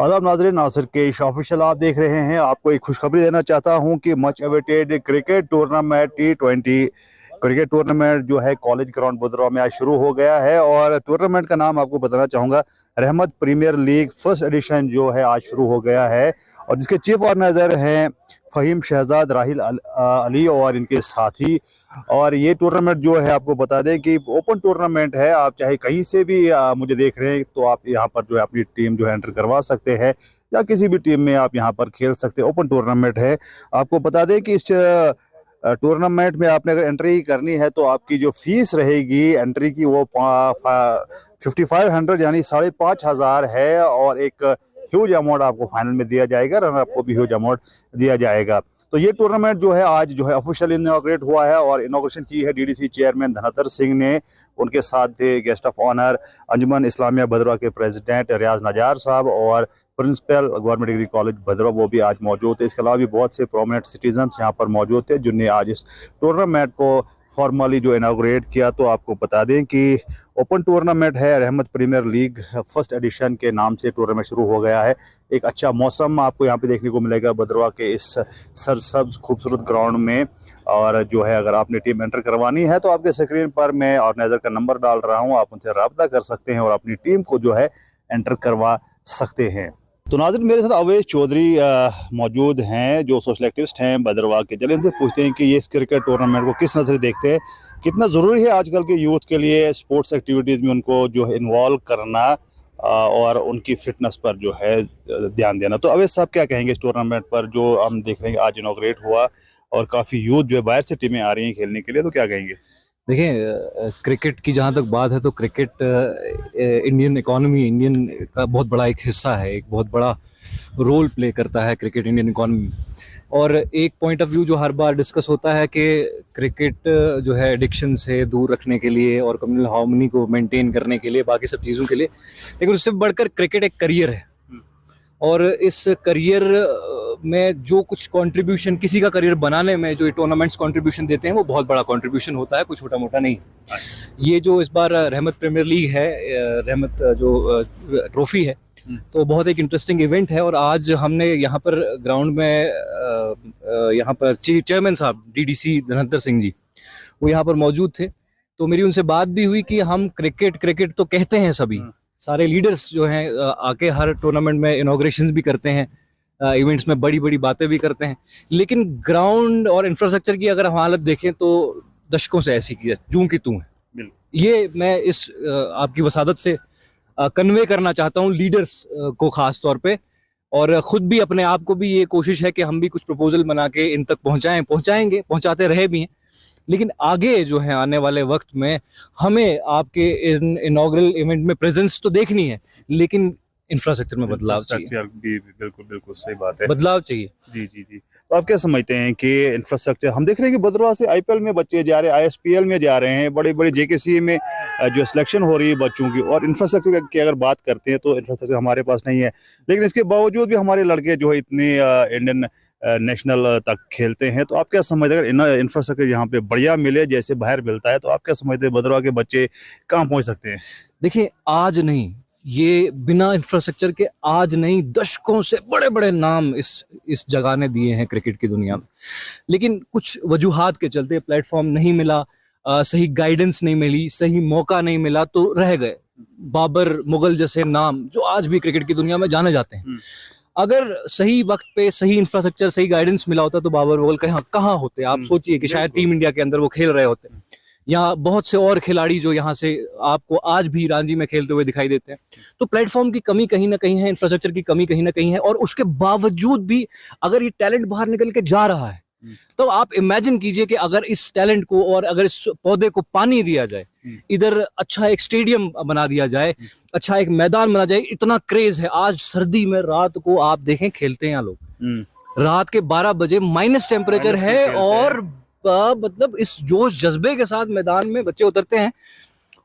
आदाब नाज़रीन, नासिर के ऑफिशियल आप देख रहे हैं। आपको एक खुशखबरी देना चाहता हूं कि much awaited cricket tournament T20 cricket tournament जो है कॉलेज ग्राउंड बुधरा में आज शुरू हो गया है। और टूर्नामेंट का नाम आपको बताना चाहूँगा, रहमत प्रीमियर लीग फर्स्ट एडिशन जो है आज शुरू हो गया है। और जिसके चीफ ऑर्गेनाइजर हैं फ़हीम शहजाद, राहिल अली और इनके साथी। और ये टूर्नामेंट जो है आपको बता दें कि ओपन टूर्नामेंट है। आप चाहे कहीं से भी मुझे देख रहे हैं तो आप यहाँ पर जो है अपनी टीम जो है एंटर करवा सकते हैं, या किसी भी टीम में आप यहाँ पर खेल सकते हैं। ओपन टूर्नामेंट है। आपको बता दें कि इस टूर्नामेंट में आपने अगर एंट्री करनी है तो आपकी जो फीस रहेगी एंट्री की वो 5500 यानी 5500 है। और एक ह्यूज अमाउंट आपको फाइनल में दिया जाएगा, रनर को भी ह्यूज अमाउंट दिया जाएगा। तो ये टूर्नामेंट जो है आज जो है ऑफिशियल इनॉग्रेट हुआ है। और इनॉग्रेशन की है DDC चेयरमैन धनतर सिंह ने। उनके साथ थे गेस्ट ऑफ ऑनर अंजुमन इस्लामिया भद्रवा के प्रेसिडेंट रियाज नजार साहब और प्रिंसिपल गवर्नमेंट डिग्री कॉलेज भद्रवा, वो भी आज मौजूद थे। इसके अलावा भी बहुत से प्रोमिनेंट सिटीजन्स यहाँ पर मौजूद थे जिन्हें आज इस टूर्नामेंट को फॉर्मली जो इनॉग्रेट किया। तो आपको बता दें कि ओपन टूर्नामेंट है, रहमत प्रीमियर लीग फर्स्ट एडिशन के नाम से टूर्नामेंट शुरू हो गया है। एक अच्छा मौसम आपको यहाँ पे देखने को मिलेगा भद्रवा के इस सरसब्ज खूबसूरत ग्राउंड में। और जो है अगर आपने टीम एंटर करवानी है तो आपके स्क्रीन पर मैं ऑर्गेनाइजर का नंबर डाल रहा हूँ, आप उनसे रब्ता कर सकते हैं और अपनी टीम को जो है एंटर करवा सकते हैं। तो नाज़रीन, मेरे साथ अवैस चौधरी मौजूद हैं जो सोशल एक्टिविस्ट हैं भद्रवा के। चलिए इनसे पूछते हैं कि ये इस क्रिकेट टूर्नामेंट को किस नज़र देखते हैं, कितना ज़रूरी है आजकल के यूथ के लिए स्पोर्ट्स एक्टिविटीज़ में उनको जो है इन्वॉल्व करना और उनकी फिटनेस पर जो है ध्यान देना। तो अवैस साहब क्या कहेंगे इस टूर्नामेंट पर जो हम देख रहे हैं आज इनॉग्रेट हुआ और काफ़ी यूथ जो है बाहर से टीमें आ रही हैं खेलने के लिए, तो क्या कहेंगे? देखिए, क्रिकेट की जहाँ तक बात है तो क्रिकेट इंडियन इकोनॉमी, इंडियन का बहुत बड़ा एक हिस्सा है, एक बहुत बड़ा रोल प्ले करता है क्रिकेट इंडियन इकोनॉमी। और एक पॉइंट ऑफ व्यू जो हर बार डिस्कस होता है कि क्रिकेट जो है एडिक्शन से दूर रखने के लिए और कम्युनल हार्मनी को मेंटेन करने के लिए, बाकी सब चीज़ों के लिए, लेकिन उससे बढ़कर क्रिकेट एक करियर है। और इस करियर में जो कुछ कंट्रीब्यूशन किसी का करियर बनाने में जो ये टूर्नामेंट्स कंट्रीब्यूशन देते हैं वो बहुत बड़ा कंट्रीब्यूशन होता है, कुछ छोटा मोटा नहीं। ये जो इस बार रहमत प्रीमियर लीग है, रहमत जो ट्रॉफी है, तो बहुत एक इंटरेस्टिंग इवेंट है। और आज हमने यहाँ पर ग्राउंड में यहाँ पर चेयरमैन साहब DDC धनतर सिंह जी वो यहाँ पर मौजूद थे। तो मेरी उनसे बात भी हुई कि हम क्रिकेट तो कहते हैं, सभी सारे लीडर्स जो हैं आके हर टूर्नामेंट में इनॉग्रेशंस भी करते हैं, इवेंट्स में बड़ी बड़ी बातें भी करते हैं, लेकिन ग्राउंड और इंफ्रास्ट्रक्चर की अगर हम हालत देखें तो दशकों से ऐसी की जूं की तूं है। ये मैं इस आपकी वसादत से कन्वे करना चाहता हूँ लीडर्स को खास तौर पे। और ख़ुद भी अपने आप को भी ये कोशिश है कि हम भी कुछ प्रपोजल बना के इन तक पहुँचाएंगे, पहुँचाते रहे भी हैं। लेकिन आगे जो है आने वाले वक्त में हमें आपके इनॉग्रल इवेंट में प्रेजेंस तो देखनी है, लेकिन इंफ्रास्ट्रक्चर में बदलाव चाहिए। बिल्कुल सही बात है, बदलाव चाहिए। जी। तो आप क्या समझते हैं कि इंफ्रास्ट्रक्चर, हम देख रहे हैं कि भद्रवा से IPL में बच्चे जा रहे हैं, ISPL में जा रहे हैं, बड़ी बड़ी JKC में जो सिलेक्शन हो रही है बच्चों की। और इंफ्रास्ट्रक्चर की अगर बात करते हैं तो इंफ्रास्ट्रक्चर हमारे पास नहीं है, लेकिन इसके बावजूद भी हमारे लड़के जो है इतने इंडियन नेशनल तक खेलते हैं। तो आप क्या समझते हैं अगर इंफ्रास्ट्रक्चर यहाँ पे बढ़िया मिले जैसे बाहर मिलता है, तो आप क्या समझते हैं भद्रवा के बच्चे कहाँ पहुँच सकते हैं? देखिए, आज नहीं, ये बिना इंफ्रास्ट्रक्चर के आज नहीं, दशकों से बड़े बड़े नाम इस जगह ने दिए हैं क्रिकेट की दुनिया में। लेकिन कुछ वजूहात के चलते प्लेटफॉर्म नहीं मिला, सही गाइडेंस नहीं मिली, सही मौका नहीं मिला, तो रह गए। बाबर, मुगल जैसे नाम जो आज भी क्रिकेट की दुनिया में जाने जाते हैं, अगर सही वक्त पे सही इंफ्रास्ट्रक्चर, सही गाइडेंस मिला होता तो बाबर, मुगल कहाँ होते? आप सोचिए कि शायद टीम इंडिया के अंदर वो खेल रहे होते। यहाँ बहुत से और खिलाड़ी जो यहाँ से आपको आज भी रांची में खेलते हुए दिखाई देते हैं। तो प्लेटफॉर्म की कमी कहीं ना कहीं है, इंफ्रास्ट्रक्चर की कमी कहीं ना कहीं है। और उसके बावजूद भी अगर ये टैलेंट बाहर निकल के जा रहा है, तो आप इमेजिन कीजिए कि अगर इस टैलेंट को और अगर इस पौधे को पानी दिया जाए, इधर अच्छा एक स्टेडियम बना दिया जाए, अच्छा एक मैदान बना जाए, इतना क्रेज है। आज सर्दी में रात को आप देखें खेलते हैं यहाँ लोग, रात के 12 बजे माइनस टेम्परेचर है और मतलब इस जोश जज्बे के साथ मैदान में बच्चे उतरते हैं।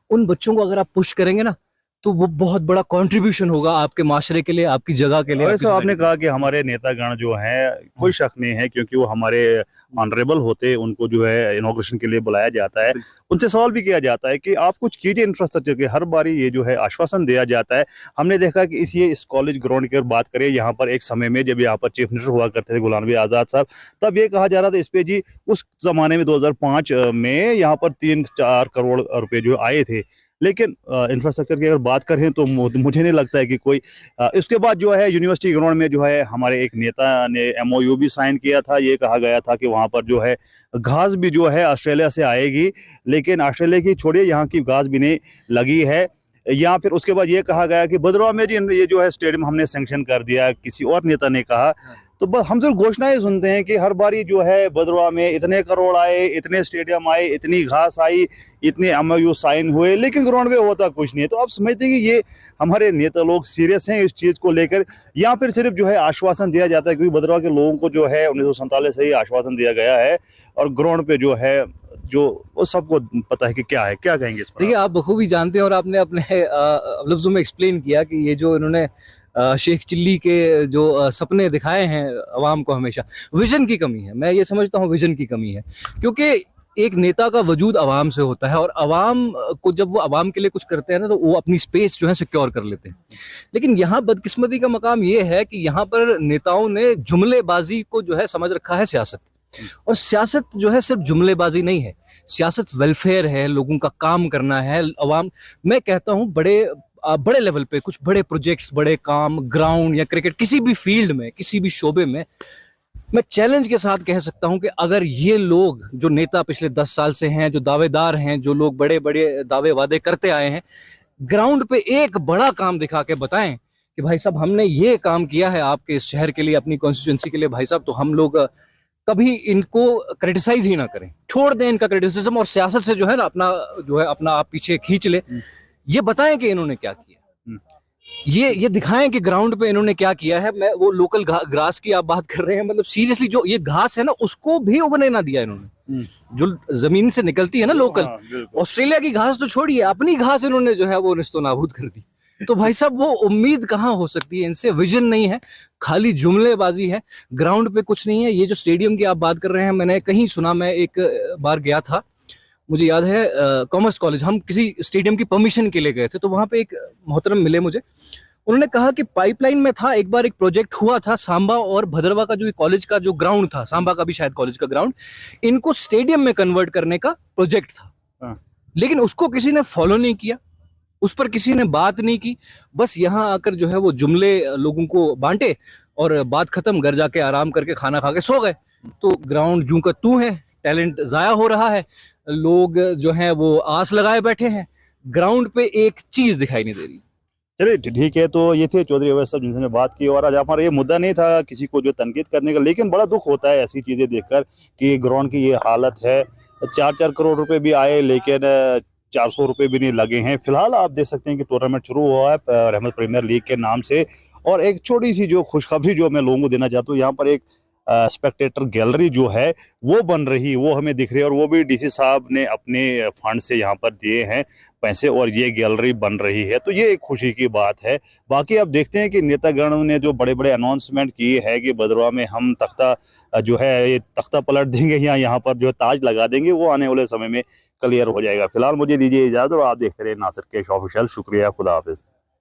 उन बच्चों को अगर आप पुश करेंगे ना तो वो बहुत बड़ा कंट्रीब्यूशन होगा आपके माशरे के लिए, आपकी जगह के लिए। वैसे आपने कहा कि हमारे नेतागण जो हैं, कोई शक नहीं है क्योंकि वो हमारे ऑनरेबल होते हैं उनको जो है इनॉग्रेशन के लिए बुलाया जाता है, उनसे सवाल भी किया जाता है कि आप कुछ कीजिए इंफ्रास्ट्रक्चर के। हर बारी ये जो है आश्वासन दिया जाता है। हमने देखा कि इस कॉलेज ग्राउंड की अगर बात करें, यहाँ पर एक समय में जब यहाँ पर चीफ मिनिस्टर हुआ करते थे गुलाम नबी आज़ाद साहब, तब ये कहा जा रहा था इस पे जी उस जमाने में 2005 में यहाँ पर 3-4 करोड़ रुपए जो आए थे। लेकिन इंफ्रास्ट्रक्चर की अगर बात करें तो मुझे नहीं लगता है कि कोई इसके बाद जो है यूनिवर्सिटी ग्राउंड में जो है हमारे एक नेता ने MOU भी साइन किया था। ये कहा गया था कि वहाँ पर जो है घास भी जो है ऑस्ट्रेलिया से आएगी, लेकिन ऑस्ट्रेलिया की छोड़िए यहाँ की घास भी नहीं लगी है। या फिर उसके बाद ये कहा गया कि भद्रवाह में जी ये जो है स्टेडियम हमने सैंक्शन कर दिया, किसी और नेता ने कहा। तो बस हम सिर्फ घोषणाएं सुनते हैं कि हर बारी जो है भद्रवाह में इतने करोड़ आए, इतने स्टेडियम आए, इतनी घास आई, इतने MOU साइन हुए, लेकिन ग्राउंड में होता कुछ नहीं है। तो आप समझते हैं कि ये हमारे नेता लोग सीरियस हैं इस चीज़ को लेकर, या फिर सिर्फ जो है आश्वासन दिया जाता है? क्योंकि भद्रवाह के लोगों को जो है 1947 से ही आश्वासन दिया गया है और ग्राउंड पे जो है जो वो सबको पता है कि क्या है। क्या कहेंगे इस पर? देखिए, आप बखूबी जानते हैं और आपने अपने लफ्जों में एक्सप्लेन किया कि ये जो इन्होंने शेख चिल्ली के जो सपने दिखाए हैं अवाम को, हमेशा विजन की कमी है। मैं ये समझता हूँ विजन की कमी है, क्योंकि एक नेता का वजूद अवाम से होता है और अवाम को जब वो अवाम के लिए कुछ करते हैं ना, तो वो अपनी स्पेस जो है सिक्योर कर लेते हैं। लेकिन यहाँ बदकिस्मती का मकाम ये है कि यहाँ पर नेताओं ने जुमलेबाजी को जो है समझ रखा है सियासत, और सियासत जो है सिर्फ जुमलेबाजी नहीं है, सियासत वेलफेयर है, लोगों का काम करना है। अवाम, मैं कहता हूँ बड़े लेवल पे कुछ बड़े प्रोजेक्ट्स, बड़े काम, ग्राउंड या क्रिकेट, किसी भी फील्ड में, किसी भी शोबे में, मैं चैलेंज के साथ कह सकता हूं कि अगर ये लोग जो नेता पिछले 10 साल से हैं, जो दावेदार हैं, जो लोग बड़े बड़े दावे वादे करते आए हैं, ग्राउंड पे एक बड़ा काम दिखा के बताएं कि भाई साहब हमने ये काम किया है आपके इस शहर के लिए, अपनी कॉन्स्टिट्यूंसी के लिए, भाई साहब, तो हम लोग कभी इनको क्रिटिसाइज ही ना करें, छोड़ दें इनका क्रिटिसिज्म और सियासत से जो है ना अपना आप पीछे खींच ले। ये बताएं कि इन्होंने क्या किया, ये दिखाएं कि ग्राउंड पे इन्होंने क्या किया है। मैं वो लोकल ग्रास की आप बात कर रहे हैं, मतलब सीरियसली जो ये घास है ना, उसको भी उगने ना दिया इन्होंने, जो जमीन से निकलती है ना लोकल। ऑस्ट्रेलिया की घास तो छोड़िए, अपनी घास इन्होंने जो है वो निस्तो नाबूद कर दी। तो भाई साहब वो उम्मीद कहाँ हो सकती है इनसे? विजन नहीं है, खाली जुमलेबाजी है, ग्राउंड पे कुछ नहीं है। ये जो स्टेडियम की आप बात कर रहे हैं, मैंने कहीं सुना, मैं एक बार गया था, मुझे याद है कॉमर्स कॉलेज, हम किसी स्टेडियम की परमिशन के लिए गए थे, तो वहाँ पे एक मोहतरम मिले मुझे, उन्होंने कहा कि पाइपलाइन में था, एक बार एक प्रोजेक्ट हुआ था सांबा और भद्रवाह का जो कॉलेज का जो ग्राउंड था, सांबा का भी शायद कॉलेज का ग्राउंड, इनको स्टेडियम में कन्वर्ट करने का प्रोजेक्ट था, लेकिन उसको किसी ने फॉलो नहीं किया, उस पर किसी ने बात नहीं की। बस यहाँ आकर जो है वो जुमले लोगों को बांटे और बात खत्म, घर जाके आराम करके खाना खा के सो गए। तो ग्राउंड जूं का तू है, टैलेंट जाया हो रहा है, लोग जो हैं वो आस लगाए बैठे हैं, ग्राउंड पे एक चीज दिखाई नहीं दे रही। चलिए ठीक है, तो ये थे चौधरी अवैध साहब जिनसे बात की। और आज हमारा ये मुद्दा नहीं था किसी को जो तनकीद करने का, लेकिन बड़ा दुख होता है ऐसी चीज़ें देखकर कि ग्राउंड की ये हालत है। 4-4 करोड़ रुपए भी आए, लेकिन 400 रुपए भी नहीं लगे हैं। फिलहाल आप देख सकते हैं कि टूर्नामेंट शुरू हुआ है रहमत प्रीमियर लीग के नाम से। और एक छोटी सी जो खुशखबरी जो मैं लोगों को देना चाहता हूँ, यहाँ पर एक स्पेक्टेटर गैलरी जो है वो बन रही, वो हमें दिख रही है, और वो भी DC साहब ने अपने फंड से यहाँ पर दिए हैं पैसे, और ये गैलरी बन रही है। तो ये एक खुशी की बात है। बाकी आप देखते हैं कि नेतागण ने जो बड़े बड़े अनाउंसमेंट किए हैं कि भद्रवाह में हम तख्ता जो है ये तख्ता पलट देंगे या यहाँ पर जो ताज लगा देंगे, वो आने वाले समय में क्लियर हो जाएगा। फिलहाल मुझे दीजिए इजाज़त और आप देखते रहे नासिर कैश ऑफिशियल। शुक्रिया, खुदा हाफिज़।